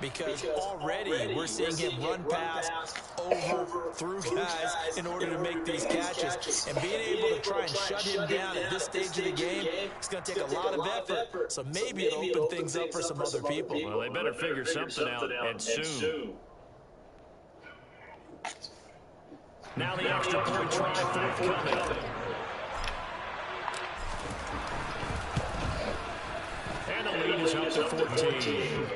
because already we're seeing him run past, over, through guys in order to make these catches. And being able to try and shut him down at this stage of the game, it's going to take a lot of effort. So maybe it'll open things up for some other people. Well, they better figure something out, and soon. Now the extra point try forthcoming. And the lead is up to 14.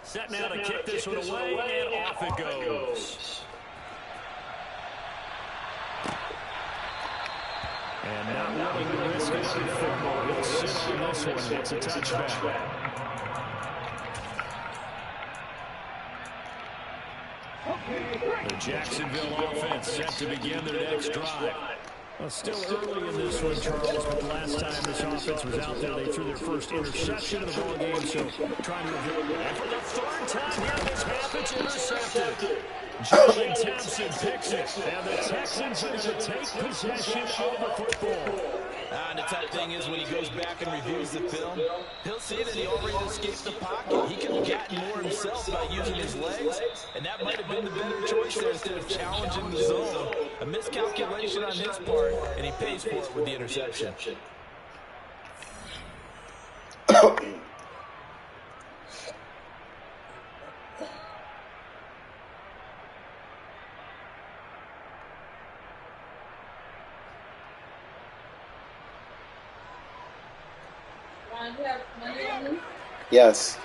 Set now to kick this one away, and off it goes. And not willing to risk it in football. He'll sit on this one. It's a touchback. The Jacksonville offense set to begin their next drive. Well, still early in this one, Charles, but the last time this offense was out there, they threw their first interception of the ball game, so trying to avoid that. And for the third time here, this happens, intercepted. Jalen Thompson picks it, and the Texans are going to take possession of the football. And the tough thing is when he goes back and reviews the film, he'll see that he already escaped the pocket. He could have gotten more himself by using his legs, and that might have been the better choice there instead of challenging the zone. A miscalculation on his part, and he pays for it with the interception. Yes.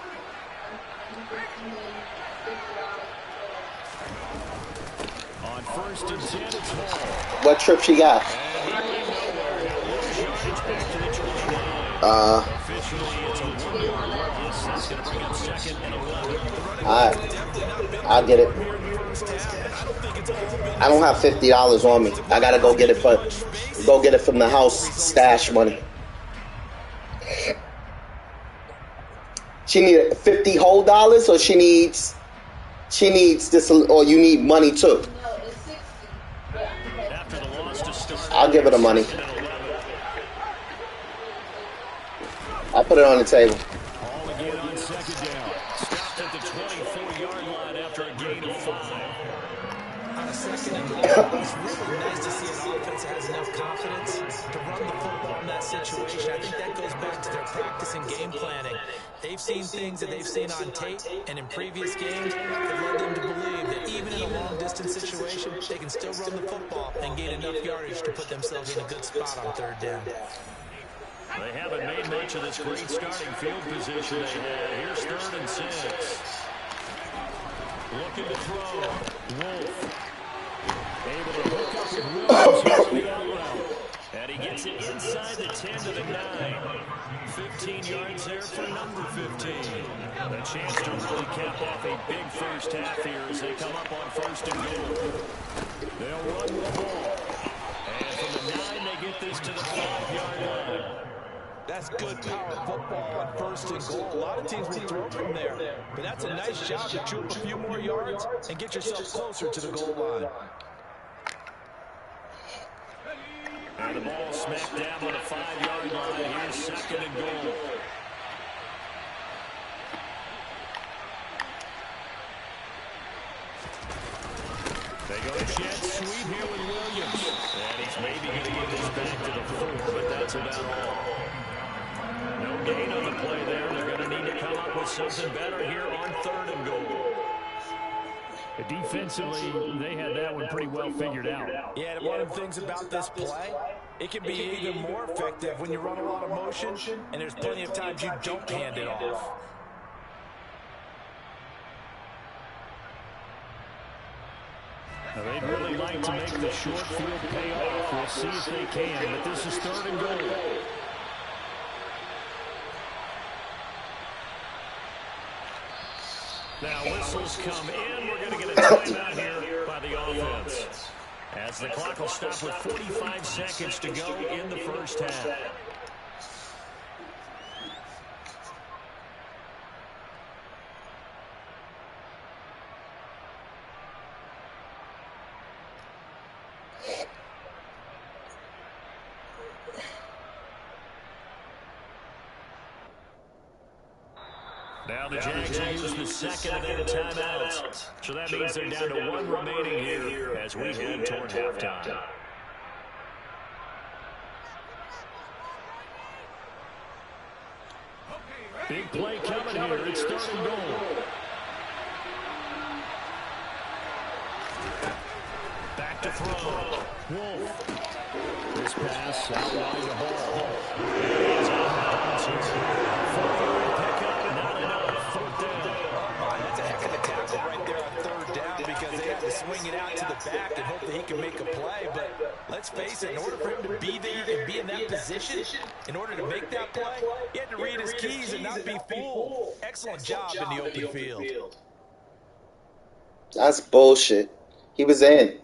On first and 10, it's Hall. What trip she got? I'll get it. I don't have $50 on me. I gotta go get it, but go get it from the house stash money. She need 50 whole dollars, or she needs this, or you need money too? No, it's 60. I'll give her the money. I'll put it on the table. All again on second down. Stopped at the 24-yard line after a gain of 5. On a second and goal, it's really nice to see an offense that has enough confidence to run the football in that situation. I think that goes back to their practice and game planning. They've seen things that they've seen on tape and in previous games that led them to believe that even in a long-distance situation, they can still run the football and gain enough yardage to put themselves in a good spot on third down. They haven't made much of this great starting field position they had. Here's 3rd and 6. Looking to throw. Wolf. Able to hook up with Williams here on the route. And he gets it inside the 10 to the 9. 15 yards there for number 15. A chance to really cap off a big first half here as they come up on first and goal. They'll run the ball. And from the 9, they get this to the 5-yard line. That's good power football on first and goal. A lot of teams will throw from there, but that's a nice job to troop a few more yards and get yourself closer to the goal line. And the ball smacked down on a 5-yard line. Here's 2nd and goal. They go to jet sweep here with Williams. And he's maybe going to get this back to the 4, but that's about all. No gain on the play there. They're going to need to come up with something better here on 3rd and goal. Defensively, they had that one pretty well figured out. Yeah, and one of the things about this play, it can be even more effective when you run a lot of motion, and there's plenty of times you don't hand it off. Now, they'd really like to make the short field pay off. We'll see if they can, but this is 3rd and goal. Now whistles come in. We're going to get a timeout here by the The clock will stop with 45 seconds to go in the first half. Now the Jags will use the second of their timeouts. So that means they're down to one remaining here as we head toward halftime. Big play coming here. It's third and goal. Back to throw. Wolf. This pass out wide to Hall. He's out of bounds here. 4-yard pickup, not enough. Third down. That's a heck of a tackle right there on third down because they had to swing it out to the back and hope that he can make a play. But let's face it, in order for him to be there and be in that position, in order to make that play, he had to read his keys and not be fooled. Excellent job in the open field. That's bullshit. He was in.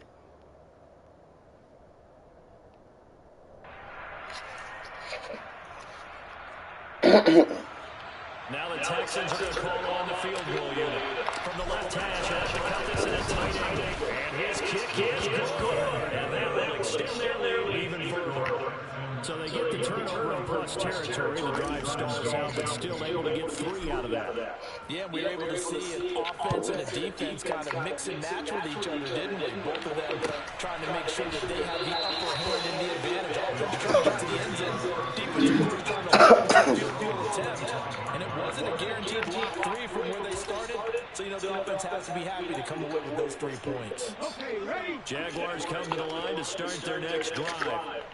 Now the Texans are going to call on the field goal unit. From the left hash, out to cut this in a tight angle. And his kick is good. And that will extend their lead even further. So they get the turnover in plus territory. The drive stalls out, but still able to get 3 out of that. Yeah, we were able to see an offense and a defense kind of mix and match with each other, didn't we? Both of them trying to make sure that they have the upper hand and the advantage. Offense trying to get to the end zone. Defense trying to hold the field attempt. And it wasn't a guaranteed block 3 from where they started. So, you know, the offense has to be happy to come away with those 3 points. Jaguars come to the line to start their next drive.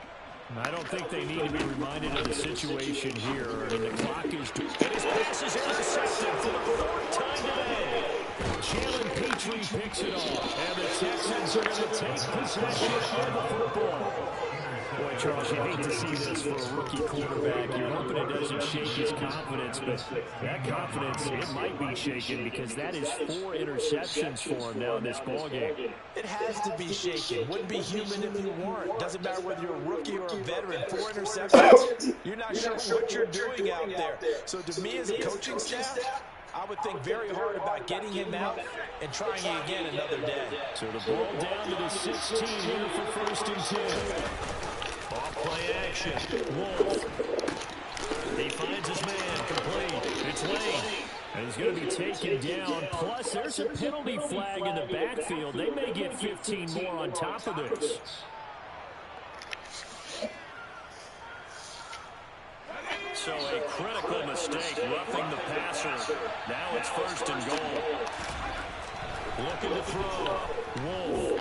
I don't think they need to be reminded of the situation here. I mean, the clock is... And his pass is intercepted for the 4th time today. Jalen Petrie picks it off. And the Texans are going to take possession of the football. Boy, Charles, you hate to see this for a rookie quarterback. You're hoping it doesn't shake his confidence, but that confidence, it might be shaken because that is 4 interceptions for him now in this ballgame. It has to be shaken. Wouldn't be human if you weren't. Doesn't matter whether you're a rookie or a veteran. 4 interceptions, you're not sure what you're doing out there. So to me as a coaching staff, I would think very hard about getting him out and trying it again another day. So the ball down to the 16 here for 1st and 10. Off-play action. Wolf. He finds his man. Complete. It's Lane. And he's going to be taken down. Plus, there's a penalty flag in the backfield. They may get 15 more on top of this. So a critical mistake, roughing the passer. Now it's 1st and goal. Looking to throw. Wolf.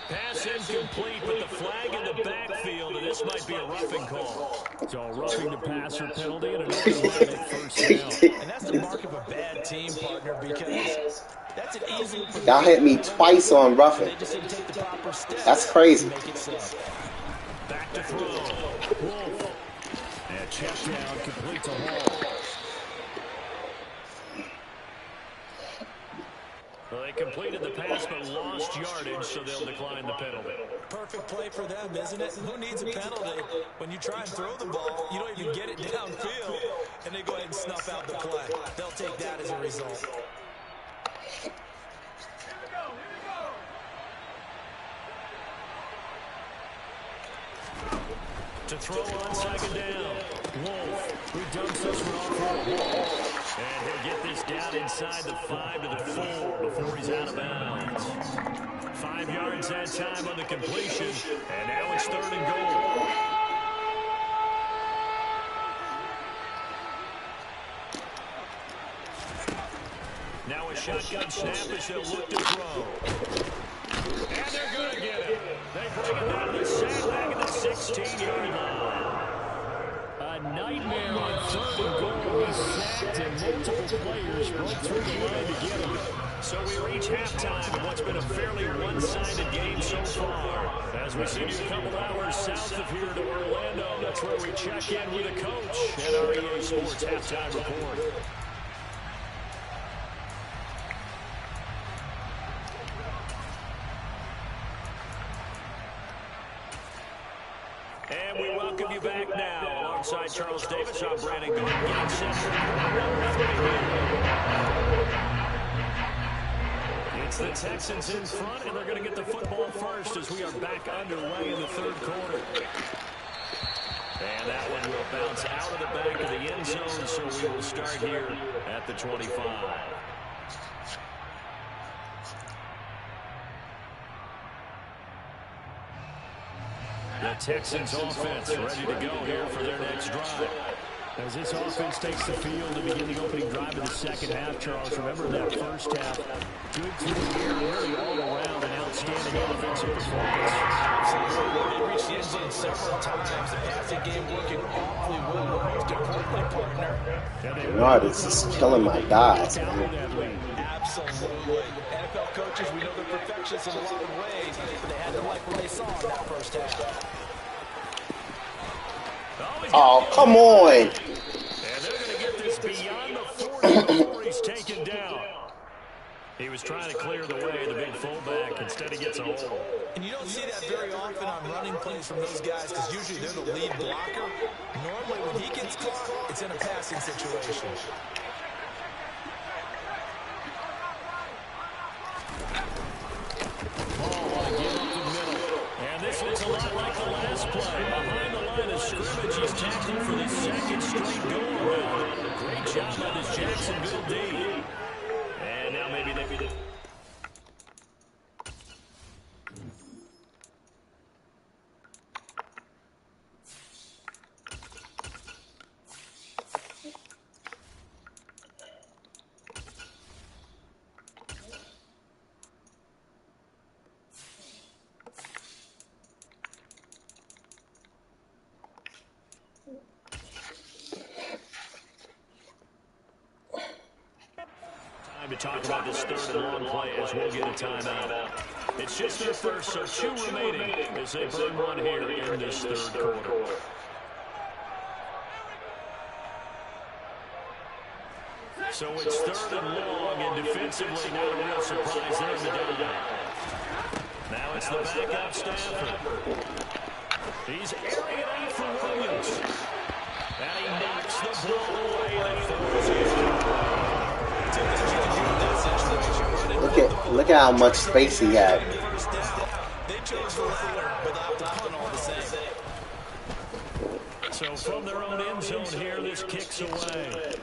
Pass incomplete, but the flag in the backfield, and this might be a roughing call. So a roughing the passer penalty and an automatic 1st down. And that's the mark of a bad team, partner, because that's an easy... Y'all hit me twice on roughing. They just didn't take the proper steps. That's crazy. To make it so. Back to throw. Wolf. And check down, complete to Hall. Well, they completed the pass but lost yardage, so they'll decline the penalty. Perfect play for them, isn't it? Who needs a penalty? When you try and throw the ball, you don't even get it downfield, and they go ahead and snuff out the play. They'll take that as a result. To throw on 2nd down. Wolf, who dumps this one off for a ball. And he'll get this down inside the 5 to the 4 before he's out of bounds. 5 yards that time on the completion. And now it's 3rd and goal. Now a shotgun snap as they'll look to throw. And they're going to get it. They bring it down to the sandbag at the 16-yard line. A nightmare on 3rd and goal. He's sacked and multiple players broke through the line to get him. So we reach halftime in what's been a fairly one-sided game so far. As we send you a couple hours south of here to Orlando, that's where we check in with the coach at our EA Sports Halftime Report. And we welcome you back now. Alongside Charles Davis, I'm Brandon Gordon. Getting set for number 3. It's the Texans in front, and they're going to get the football first as we are back underway in the third quarter. And that one will bounce out of the back of the end zone, so we will start here at the 25. The Texans offense ready to go here for their next drive. As this offense takes the field to begin the opening drive of the second half, Charles, remember that first half, good through the air, really all around, an outstanding offensive performance. Absolutely. They reached the end zone several times. The passing game working awfully well. Most importantly, partner. This is killing my guys, man. Absolutely. NFL coaches, we know they're perfectionists in a lot of ways, but they had to like what they saw in that first half. Oh, come on. And they're going to get this beyond the 40 before he's taken down. He was trying to clear the way, the big fullback. Instead, he gets a hole. And you don't see that very often on running plays from those guys because usually they're the lead blocker. Normally, when he gets caught, it's in a passing situation. This looks a lot like the last play. Behind the line of scrimmage, he's tackled for the second straight goal. Great job by this Jacksonville D. And now maybe they... to talk about this third and long play as we'll get a timeout. It's just their first, so 2 remaining as they burn one here in this third quarter. So it's third and long, and defensively not a real surprise there in the down. Now it's the backup Stafford. He's airing it out for Williams. And he knocks the ball away and throws it. Look at how much space he had. They chose the latter, but they'll have to punt all the same. So from their own end zone here, this kicks away.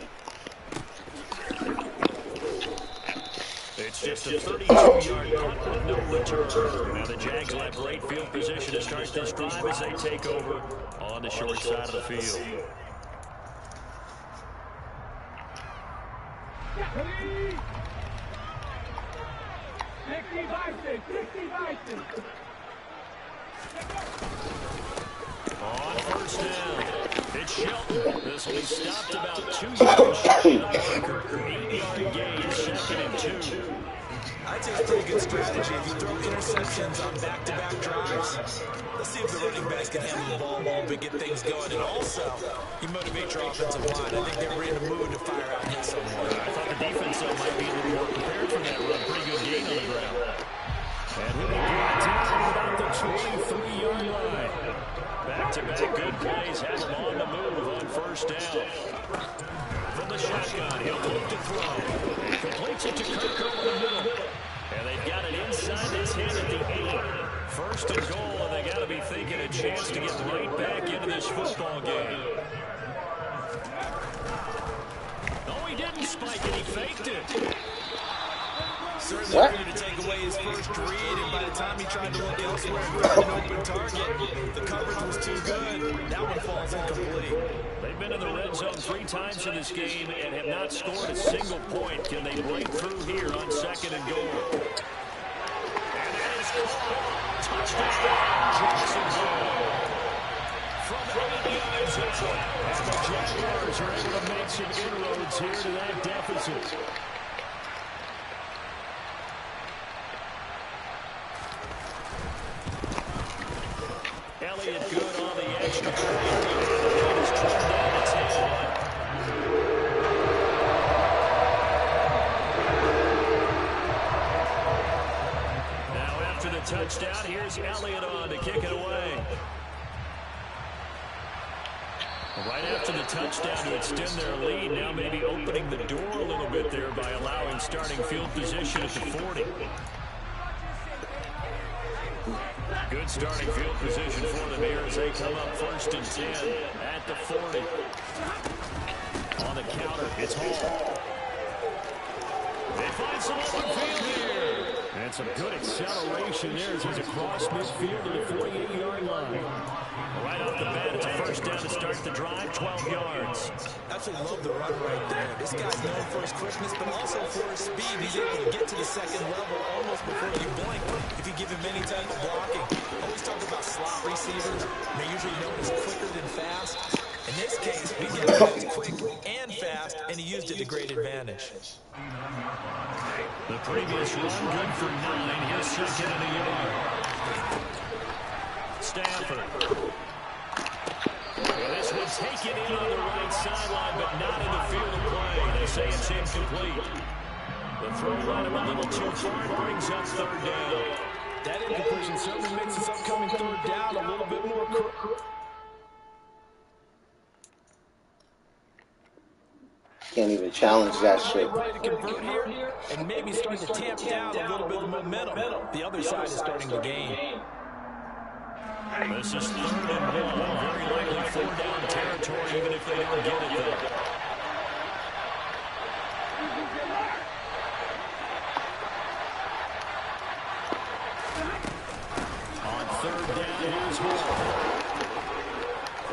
It's just a 32-yard punt with no return. Now the Jags will have great field position to start this drive as they take over on the short side of the field. On first down, it's Shelton. This will be stopped about 2 yards shy of the marker. 8-yard gain, 2nd and 2. I'd say it's a pretty good strategy. If you throw interceptions on back-to-back drives, let's see if the running backs can handle the ball a little bit, get things going. And also, you motivate your offensive line. I think they were in the mood to fire out and hit someone. I thought the defense might be a little more prepared for that run. Pretty good gain on the ground. And we'll be brought down about the 23-yard line. Back-to-back good plays have him on the move on first down. From the shotgun, he'll look to throw. He completes it to Kirk over the middle. And they've got it inside his head at the 8. First and goal, and they got to be thinking a chance to get right back into this football game. Oh, he didn't spike it. He faked it. Certainly ready to take away his first read, and by the time he tried to look elsewhere and find an open target, the coverage was too good. That one falls incomplete. They've been in the red zone 3 times in this game and have not scored a single point. Can they break through here on 2nd and goal? And that is caught. Touchdown, Jacksonville. From 8 yards out, and the Jaguars are able to make some inroads here to that deficit. Elliott good on the extra point. It is turned down to 10. Now after the touchdown, here's Elliott on to kick it away. Right after the touchdown to extend their lead, now maybe opening the door a little bit there by allowing starting field position at the 40. Good starting field position for them here as they come up 1st and 10 at the 40. On the counter, it's Hall. They find some open field here. And some good acceleration there as he's across midfield to the 48-yard line. Right off the bat, it's a 1st down to start the drive, 12 yards. Absolutely love the run right there. This guy's known for his quickness, but also for his speed. He's able to get to the 2nd level almost before you blink if you give him any type of blocking. Always talk about slot receivers. They're usually known as quicker than fast. In this case, we get him as quick and fast, and he used it to great advantage. The previous run, good for 9. Here's 2nd and a yard. Stafford. Well, this one's taken in on the right sideline, but not in the field of play. They say it's incomplete. The throw led him a little too far and brings up 3rd down. That incompletion certainly makes this upcoming 3rd down a little bit more crooked. Can't even challenge that shit. Ready to convert here and maybe start to tamp down a little bit of momentum. The other side is starting to gain. This is 3rd and 1. Very likely 4-down territory, even if they don't get it there. On 3rd down, here's Hall.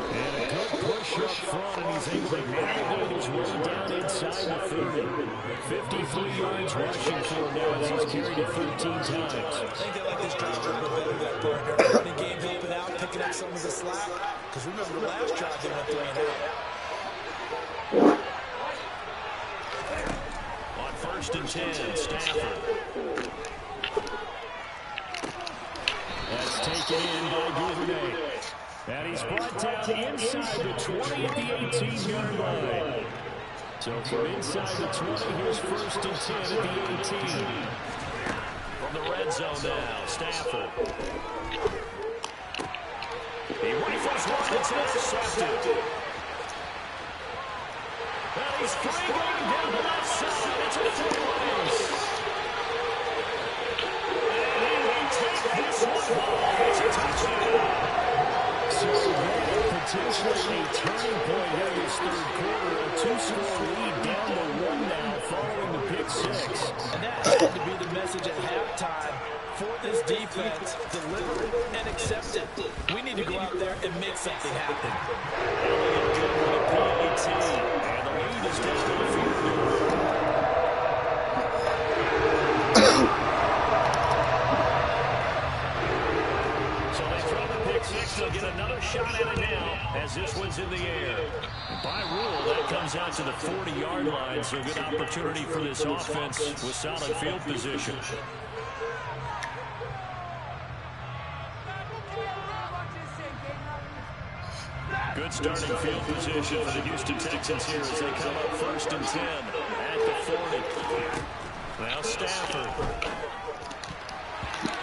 And a good push up front, and he's able to navigate his way down inside the 30. 53 yards rushing for him now as he's carried it 13 times. I think they like this drive a little better, that partner. Running game helping out, picking up some of the slack. Because remember the last drive they went 3 and out. On 1st and 10, Stafford. That's taken in by Duvernay. And he's brought down inside the 20 at the 18-yard line. So from inside the 20, here's 1st and 10 at the 18. From the red zone now, Stafford. He rifles one, it's intercepted. And he's free going down the left side. It's a full race. And he will take this one. It's a touchdown. So potentially a turning point here in this 3rd quarter. A 2-score lead down to 1 now following the pick 6. And that had to be the message at halftime for this defense. Deliver and accept it. We need to go out there and make something happen. Elliott good with a PAT. And the lead is down to the field. They'll get another shot at it now as this one's in the air. By rule, that comes out to the 40-yard line, so good opportunity for this offense with solid field position. Good starting field position for the Houston Texans here as they come up 1st and 10 at the 40. Now Stafford.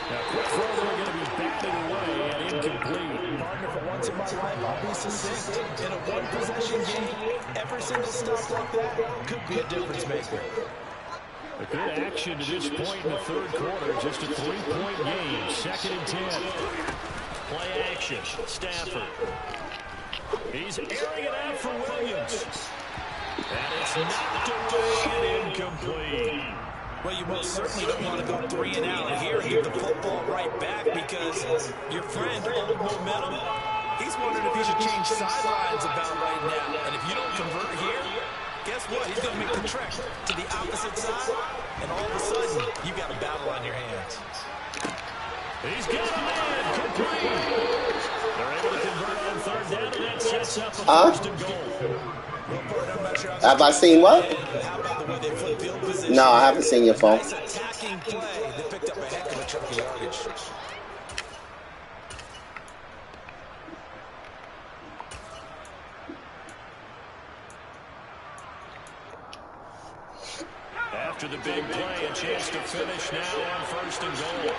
Now, quick throw, they're going to be batted away and incomplete. Partner, for once in my life, I'll be succinct. In a one-possession game, every single stop like that could be a difference maker. A good action to this point in the 3rd quarter. Just a 3-point game. 2nd and 10. Play action. Stafford. He's airing it out for Williams. And it's knocked away and incomplete. Well, you most certainly don't want to go 3 and out here and give the football right back because your friend, old momentum, he's wondering if he should change sidelines about right now. And if you don't convert here, guess what? He's going to make the trek to the opposite side, and all of a sudden, you've got a battle on your hands. He's got a man complete. They're able to convert on 3rd down, and that sets up a 1st and goal. Have I seen what? No, I haven't seen your phone. Nice attacking play. They picked up a heck of a chunk of yardage. After the big play, a chance to finish now on 1st and goal.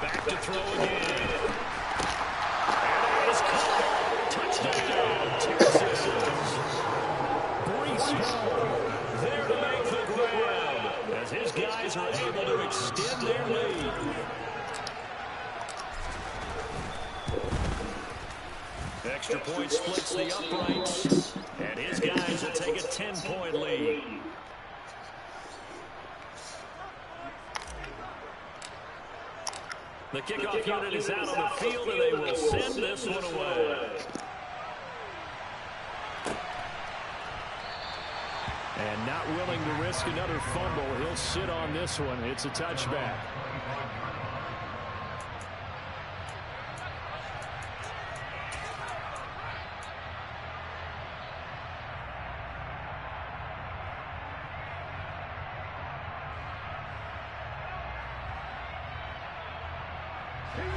Back to throw again. And it is caught. here it is. Breece Hall there to make the grab as his guys are able to extend their lead. Extra point splits the uprights, and his guys will take a 10-point lead. The kickoff unit is out on the field, and they will send this one away. And not willing to risk another fumble, he'll sit on this one. It's a touchback.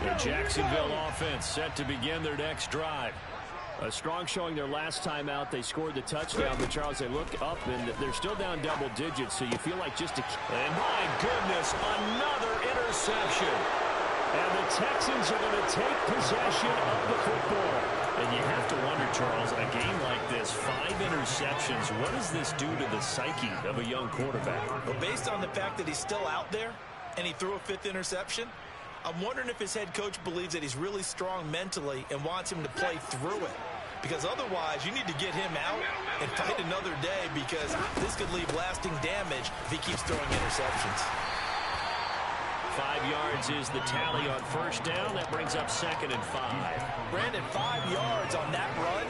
The Jacksonville offense set to begin their next drive. A strong showing their last time out. They scored the touchdown, but Charles, they look up and they're still down double digits, so you feel like just a... And my goodness, another interception. And the Texans are going to take possession of the football. And you have to wonder, Charles, a game like this, 5 interceptions, what does this do to the psyche of a young quarterback? Well, based on the fact that he's still out there and he threw a 5th interception, I'm wondering if his head coach believes that he's really strong mentally and wants him to play through it. Because otherwise, you need to get him out and fight another day, because this could leave lasting damage if he keeps throwing interceptions. 5 yards is the tally on first down. That brings up 2nd and 5. Brandon, 5 yards on that run.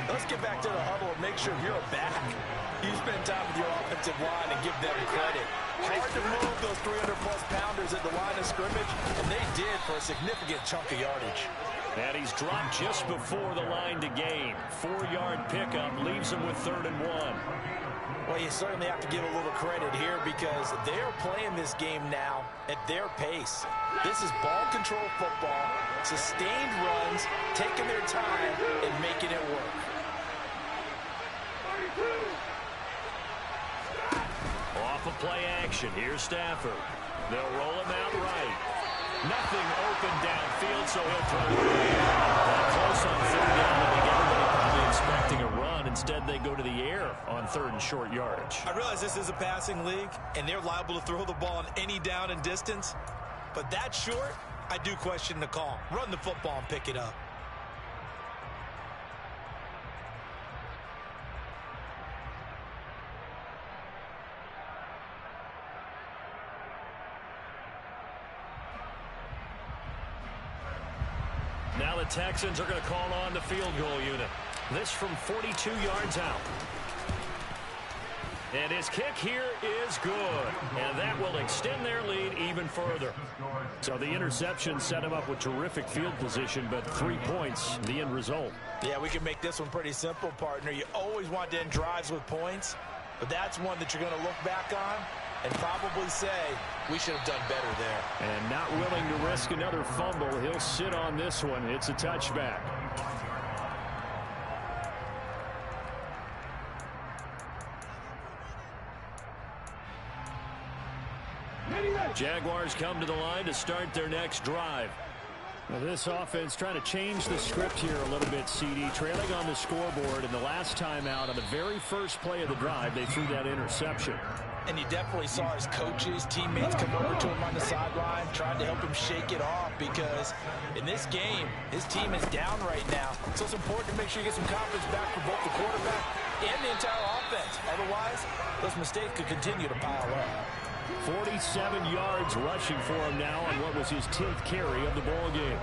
Let's get back to the huddle and make sure you're back. You spend time with your offensive line and give them credit. Hard to move those 300-plus pounders at the line of scrimmage, and they did for a significant chunk of yardage. And he's dropped just before the line to gain. 4-yard pickup leaves him with 3rd and 1. Well, you certainly have to give a little credit here, because they're playing this game now at their pace. This is ball control football, sustained runs, taking their time and making it work. Off of play action, here's Stafford. They'll roll him out right. Nothing open downfield, so he'll throw it away. Close on 3rd down. I think everybody probably expecting a run. Instead, they go to the air on 3rd and short yardage. I realize this is a passing league, and they're liable to throw the ball on any down and distance. But that short, I do question the call. Run the football and pick it up. Now the Texans are going to call on the field goal unit. This from 42 yards out. And his kick here is good. And that will extend their lead even further. So the interception set him up with terrific field position, but 3 points, the end result. Yeah, we can make this one pretty simple, partner. You always want to end drives with points, but that's one that you're going to look back on and probably say, we should have done better there. And not willing to risk another fumble, he'll sit on this one. It's a touchback. Jaguars come to the line to start their next drive. Now this offense trying to change the script here a little bit, CD. Trailing on the scoreboard, and the last time out on the very first play of the drive, they threw that interception. And you definitely saw his coaches, teammates come over to him on the sideline, trying to help him shake it off, because in this game, his team is down right now. So it's important to make sure you get some confidence back for both the quarterback and the entire offense. Otherwise, those mistakes could continue to pile up. 47 yards rushing for him now on what was his 10th carry of the ball game.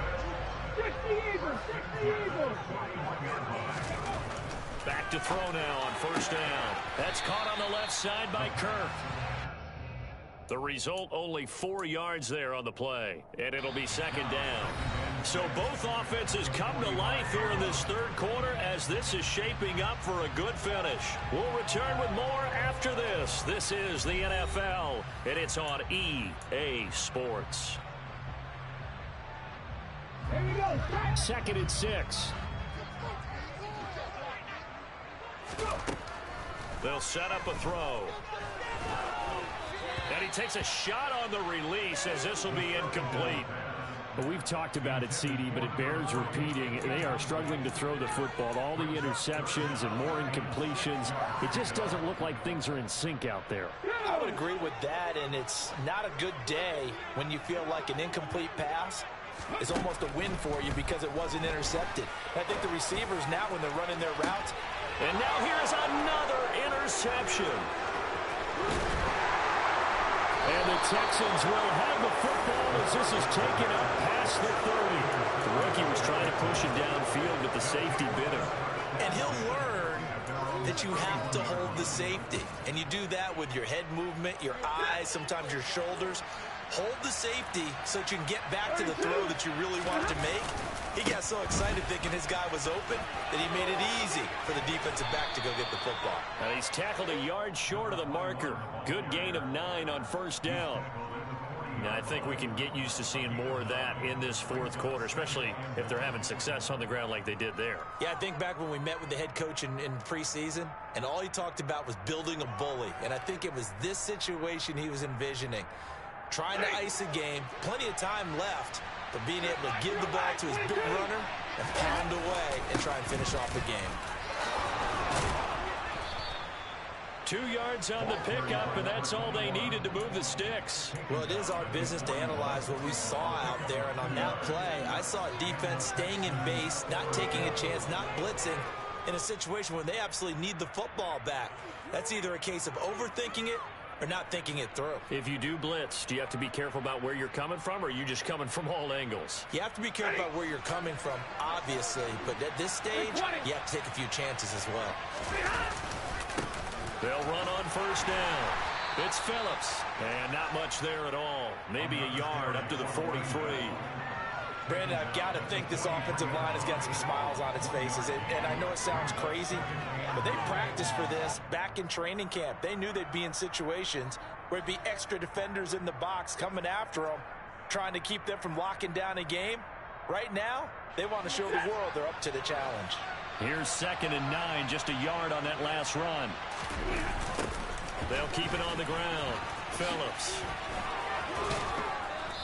Back to throw now on first down. That's caught on the left side by Kirk. The result, only 4 yards there on the play, and it'll be 2nd down. So both offenses come to life here in this 3rd quarter as this is shaping up for a good finish. We'll return with more after this. This is the NFL, and it's on EA Sports. 2nd and 6. They'll set up a throw. And he takes a shot on the release as this will be incomplete. Well, we've talked about it, CD, but it bears repeating. They are struggling to throw the football. All the interceptions and more incompletions. It just doesn't look like things are in sync out there. I would agree with that, and it's not a good day when you feel like an incomplete pass is almost a win for you because it wasn't intercepted. I think the receivers now, when they're running their routes. And now here's another interception. And the Texans will have the football as this is taken up past the 30. The rookie was trying to push it downfield, but the safety bit him. And he'll learn that you have to hold the safety. And you do that with your head movement, your eyes, sometimes your shoulders. Hold the safety so that you can get back to the throw that you really want to make. He got so excited thinking his guy was open that he made it easy for the defensive back to go get the football. And he's tackled a yard short of the marker. Good gain of 9 on first down. Now, I think we can get used to seeing more of that in this fourth quarter, especially if they're having success on the ground like they did there. Yeah, I think back when we met with the head coach in preseason, and all he talked about was building a bully. And I think it was this situation he was envisioning. Trying to ice a game, plenty of time left, but being able to give the ball to his big runner and pound away and try and finish off the game. 2 yards on the pickup, and that's all they needed to move the sticks. Well, it is our business to analyze what we saw out there, and on that play, I saw a defense staying in base, not taking a chance, not blitzing, in a situation where they absolutely need the football back. That's either a case of overthinking it or not thinking it through. If you do blitz, do you have to be careful about where you're coming from, or are you just coming from all angles? You have to be careful about where you're coming from, obviously, but at this stage, you have to take a few chances as well. They'll run on first down. It's Phillips, and not much there at all. Maybe a yard up to the 43. Brandon, I've got to think this offensive line has got some smiles on its faces. And I know it sounds crazy, but they practiced for this back in training camp. They knew they'd be in situations where it'd be extra defenders in the box coming after them, trying to keep them from locking down a game. Right now, they want to show the world they're up to the challenge. Here's 2nd and 9, just a yard on that last run. They'll keep it on the ground. Phillips.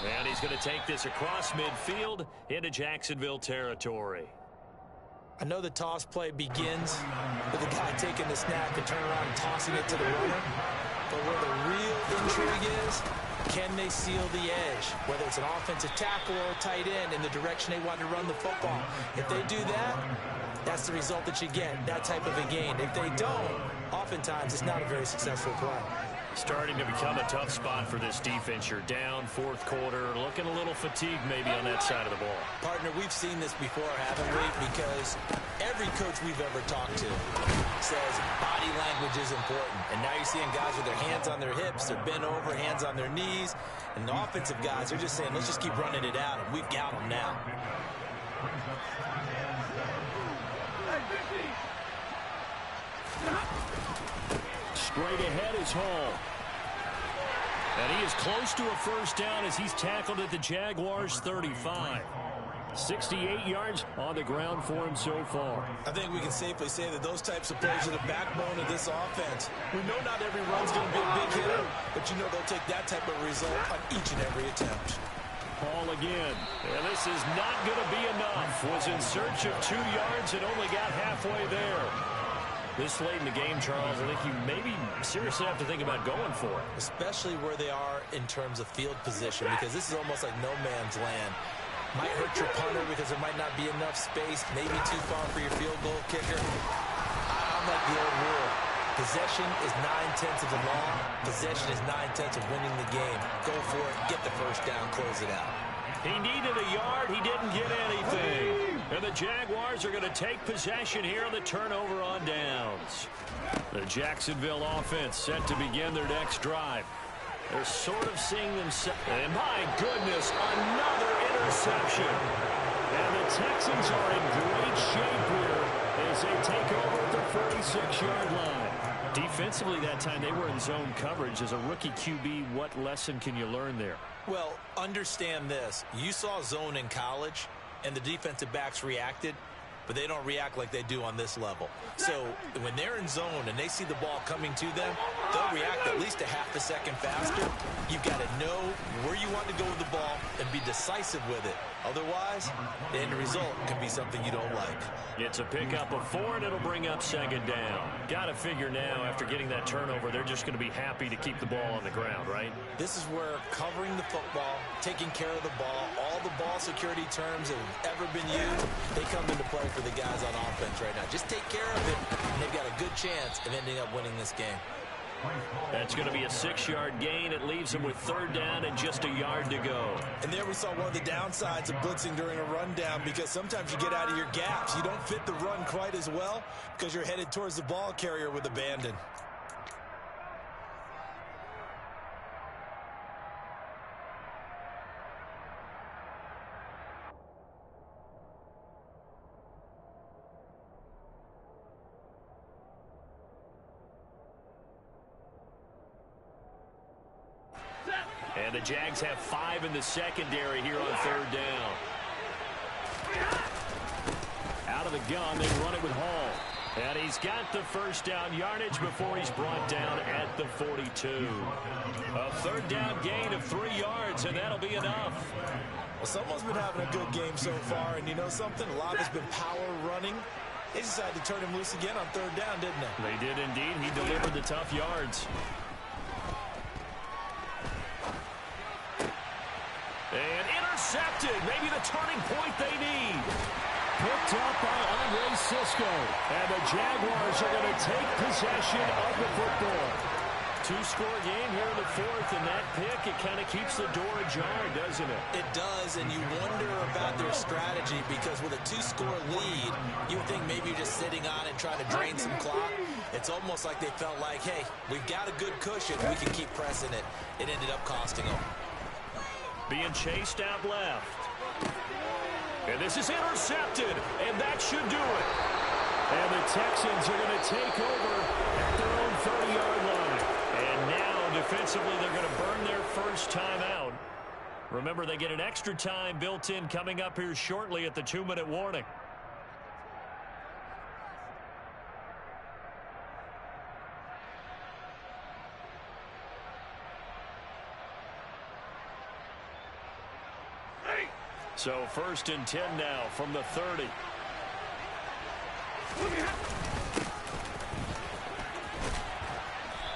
And he's going to take this across midfield into Jacksonville territory. I know the toss play begins with the guy taking the snap and turning around and tossing it to the runner. But where the real intrigue is, can they seal the edge? Whether it's an offensive tackle or a tight end in the direction they want to run the football. If they do that, that's the result that you get, that type of a gain. If they don't, oftentimes it's not a very successful play. Starting to become a tough spot for this defense. You're down fourth quarter, looking a little fatigued maybe on that side of the ball. Partner, we've seen this before, haven't we? Because every coach we've ever talked to says body language is important. And now you're seeing guys with their hands on their hips, they're bent over, hands on their knees. And the offensive guys are just saying, let's just keep running it out, and we've got them now. Straight ahead is Hall. And he is close to a first down as he's tackled at the Jaguars' 35. 68 yards on the ground for him so far. I think we can safely say that those types of plays are the backbone of this offense. We know not every run's going to be a big hitter, but you know they'll take that type of result on each and every attempt. Hall again. And this is not going to be enough. Was in search of 2 yards and only got halfway there. This late in the game, Charles, I think you maybe seriously have to think about going for it. Especially where they are in terms of field position, because this is almost like no man's land. Might hurt your punter because there might not be enough space, maybe too far for your field goal kicker. I'm like the old rule. Possession is 9/10 of the law. Possession is 9/10 of winning the game. Go for it, get the first down, close it out. He needed a yard. He didn't get anything. And the Jaguars are going to take possession here on the turnover on downs. The Jacksonville offense set to begin their next drive. They're sort of seeing themselves. And my goodness, another interception. And the Texans are in great shape here as they take over at the 46-yard line. Defensively that time, they were in zone coverage. As a rookie QB, what lesson can you learn there? Well, understand this. You saw zone in college, and the defensive backs reacted. but they don't react like they do on this level. So when they're in zone and they see the ball coming to them, they'll react at least a half a second faster. You've got to know where you want to go with the ball and be decisive with it. Otherwise, the end result can be something you don't like. It's a pickup of 4, and it'll bring up second down. Got to figure now, after getting that turnover, they're just going to be happy to keep the ball on the ground, right? This is where covering the football, taking care of the ball, all the ball security terms that have ever been used, they come into play for the guys on offense right now. Just take care of it, and they've got a good chance of ending up winning this game. That's going to be a 6-yard gain. It leaves them with third down and just a yard to go. And there we saw one of the downsides of blitzing during a rundown, because sometimes you get out of your gaps. You don't fit the run quite as well because you're headed towards the ball carrier with abandon. And the Jags have 5 in the secondary here on third down. Out of the gun, they run it with Hall. And he's got the first down yardage before he's brought down at the 42. A third down gain of 3 yards, and that'll be enough. Well, someone's been having a good game so far, and you know something? A lot has been power running. They decided to turn him loose again on third down, didn't they? They did indeed. He delivered the tough yards. And intercepted. Maybe the turning point they need. Picked up by Andre Cisco. And the Jaguars are going to take possession of the football. 2-score game here in the 4th, and that pick, it kind of keeps the door ajar, doesn't it? It does, and you wonder about their strategy, because with a 2-score lead, you would think maybe you're just sitting on it trying to drain some clock. It's almost like they felt like, hey, we've got a good cushion. We can keep pressing it. It ended up costing them. Being chased out left. And this is intercepted, and that should do it. And the Texans are going to take over at their own 30-yard line. And now, defensively, they're going to burn their first time out. Remember, they get an extra time built in coming up here shortly at the 2-minute warning. So 1st and 10 now from the 30.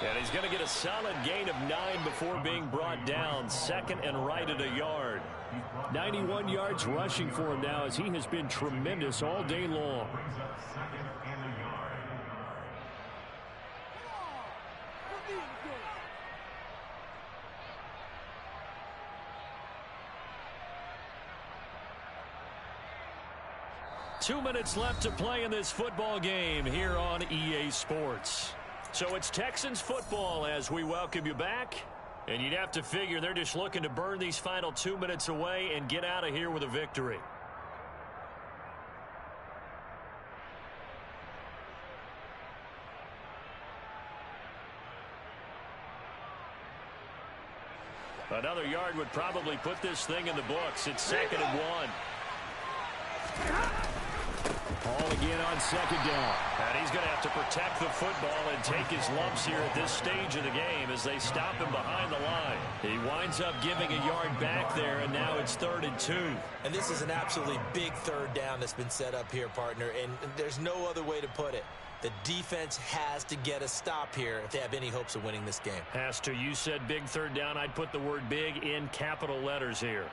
And he's going to get a solid gain of 9 before being brought down. 2nd and right at a yard. 91 yards rushing for him now, as he has been tremendous all day long. Two minutes left to play in this football game here on EA Sports. So it's Texans football as we welcome you back. And you'd have to figure they're just looking to burn these final 2 minutes away and get out of here with a victory. Another yard would probably put this thing in the books. It's 2nd and 1. Hall again on 2nd down. And he's going to have to protect the football and take his lumps here at this stage of the game as they stop him behind the line. He winds up giving a yard back there, and now it's 3rd and 2. And this is an absolutely big third down that's been set up here, partner, and there's no other way to put it. The defense has to get a stop here if they have any hopes of winning this game. Has to. You said big third down. I'd put the word big in capital letters here.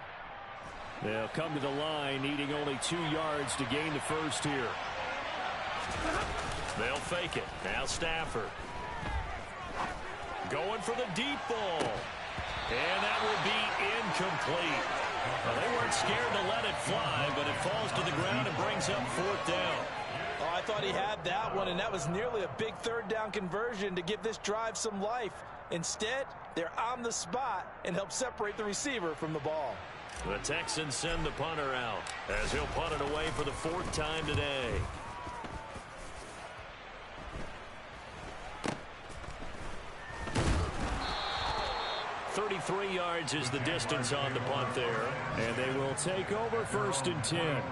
They'll come to the line, needing only 2 yards to gain the first here. They'll fake it. Now Stafford. Going for the deep ball. And that will be incomplete. Well, they weren't scared to let it fly, but it falls to the ground and brings up 4th down. Oh, I thought he had that one, and that was nearly a big third down conversion to give this drive some life. Instead, they're on the spot and help separate the receiver from the ball. The Texans send the punter out as he'll punt it away for the 4th time today. .33 yards is the distance on the punt there. And they will take over 1st and 10.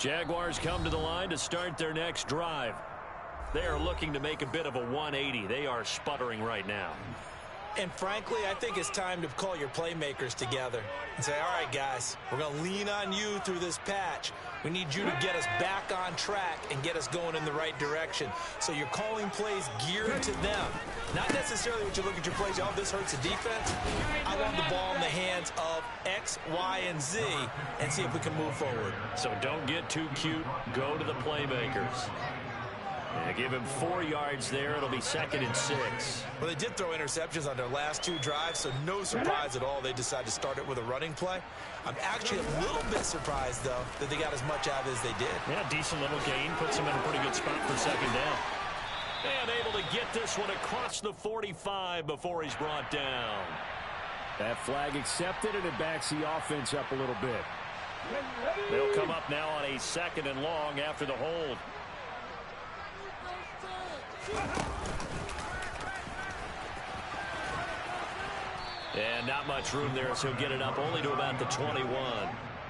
Jaguars come to the line to start their next drive. They are looking to make a bit of a 180. They are sputtering right now. And frankly, I think it's time to call your playmakers together and say, all right, guys, we're going to lean on you through this patch. We need you to get us back on track and get us going in the right direction. So you're calling plays geared to them. Not necessarily what you look at your plays, oh, this hurts the defense. I want the ball in the hands of X, Y, and Z and see if we can move forward. So don't get too cute. Go to the playmakers. Give him 4 yards there. It'll be 2nd and 6. Well, they did throw interceptions on their last 2 drives, so no surprise at all they decided to start it with a running play. I'm actually a little bit surprised, though, that they got as much out of it as they did. Yeah, decent little gain. Puts them in a pretty good spot for 2nd down. And able to get this one across the 45 before he's brought down. That flag accepted, and it backs the offense up a little bit. They'll come up now on a 2nd and long after the hold. And not much room there, so he'll get it up only to about the 21.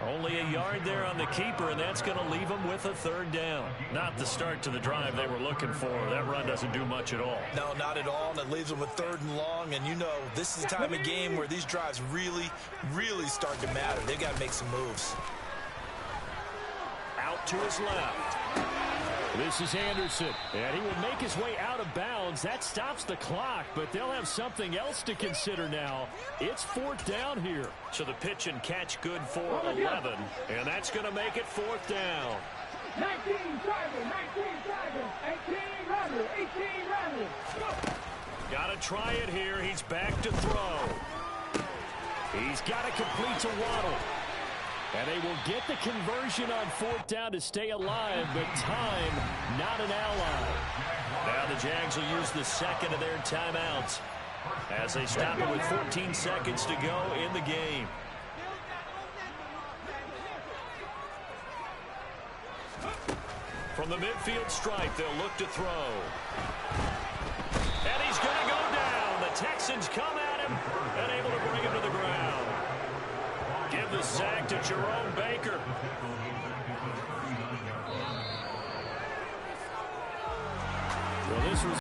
Only a yard there on the keeper, and that's going to leave him with a 3rd down. Not the start to the drive they were looking for. That run doesn't do much at all. No, not at all, and it leaves them with 3rd and long. And you know, this is the time of game where these drives really, really start to matter. They've got to make some moves. Out to his left. This is Anderson, and he will make his way out of bounds. That stops the clock, but they'll have something else to consider now. It's 4th down here. So the pitch and catch good for 11, and that's going to make it 4th down. 19 driving, 18 running, 18 running. Got to try it here. He's back to throw. He's got to complete to Waddle. And they will get the conversion on 4th down to stay alive, but time, not an ally. Now the Jags will use the 2nd of their timeouts as they stop it with 14 seconds to go in the game. From the midfield stripe, they'll look to throw. And he's going to go down. The Texans come at him and able to bring him to the ground. Give the sack to Jerome Baker. Well, this was